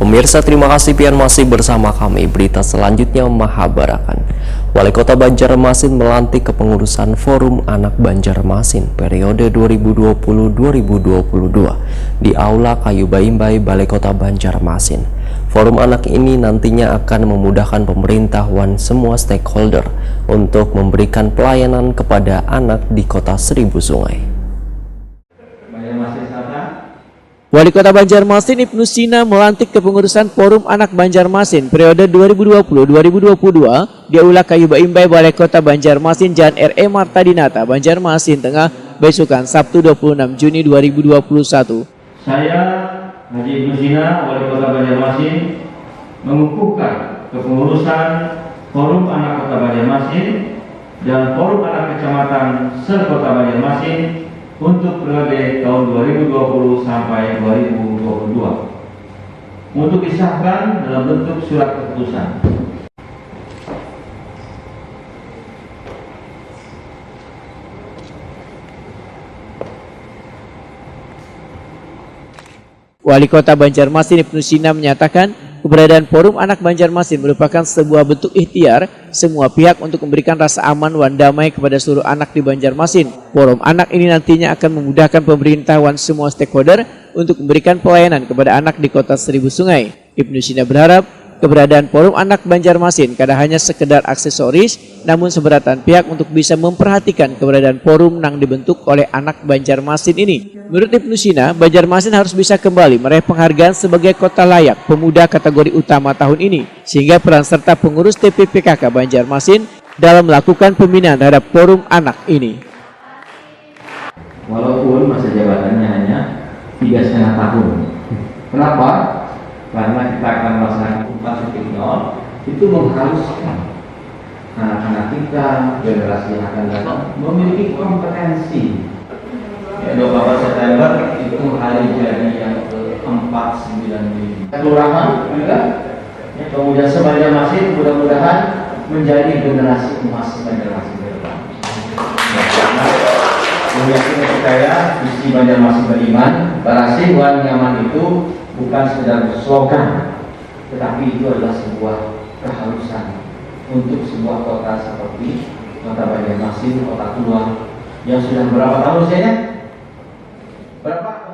Pemirsa, terima kasih pian masih bersama kami. Berita selanjutnya Mahabarakan. Wali Kota Banjarmasin melantik kepengurusan Forum Anak Banjarmasin periode 2020-2022 di Aula Kayu Baimbai, Balai Kota Banjarmasin. Forum anak ini nantinya akan memudahkan pemerintah dan semua stakeholder untuk memberikan pelayanan kepada anak di Kota Seribu Sungai. Wali Kota Banjarmasin Ibnu Sina melantik kepengurusan Forum Anak Banjarmasin periode 2020-2022 di Aula Kayu Baimbai, Balai Kota Banjarmasin, Jalan R.E. Marta Dinata, Banjarmasin Tengah, besukan Sabtu 26 Juni 2021. Saya, Haji Ibnu Sina, Wali Kota Banjarmasin, mengukuhkan kepengurusan Forum Anak Kota Banjarmasin dan Forum Anak Kecamatan se-Kota Banjarmasin untuk periode tahun 2020 sampai 2022 untuk disahkan dalam bentuk surat keputusan. Wali Kota Banjarmasin Ibnu Sina menyatakan keberadaan Forum Anak Banjarmasin merupakan sebuah bentuk ikhtiar semua pihak untuk memberikan rasa aman dan damai kepada seluruh anak di Banjarmasin. Forum anak ini nantinya akan memudahkan pemerintah dan semua stakeholder untuk memberikan pelayanan kepada anak di Kota Seribu Sungai. Ibnu Sina berharap keberadaan Forum Anak Banjarmasin kada hanya sekedar aksesoris, namun seberatan pihak untuk bisa memperhatikan keberadaan forum yang dibentuk oleh anak Banjarmasin ini. Menurut Ibnu Sina, Banjarmasin harus bisa kembali meraih penghargaan sebagai kota layak pemuda kategori utama tahun ini, sehingga peran serta pengurus TPPKK Banjarmasin dalam melakukan pembinaan terhadap forum anak ini. Walaupun masa jabatannya hanya 3,5 tahun. Kenapa? Karena kita akan melaksanakan 4.0 itu mengharuskan anak-anak kita, generasi yang akan datang memiliki kompetensi. Ya, 24 September itu hari jadi yang ke-495. Kelurahan juga, ya, kemudian Banjarmasin mudah-mudahan menjadi generasi emas Banjarmasin ke depan. Karena meyakini percaya visi Banjarmasin beriman, barasih wan nyaman itu bukan sekedar slogan, tetapi itu adalah sebuah keharusan untuk sebuah kota seperti Kota Banjarmasin, kota tua yang sudah berapa tahun usianya? Berapa?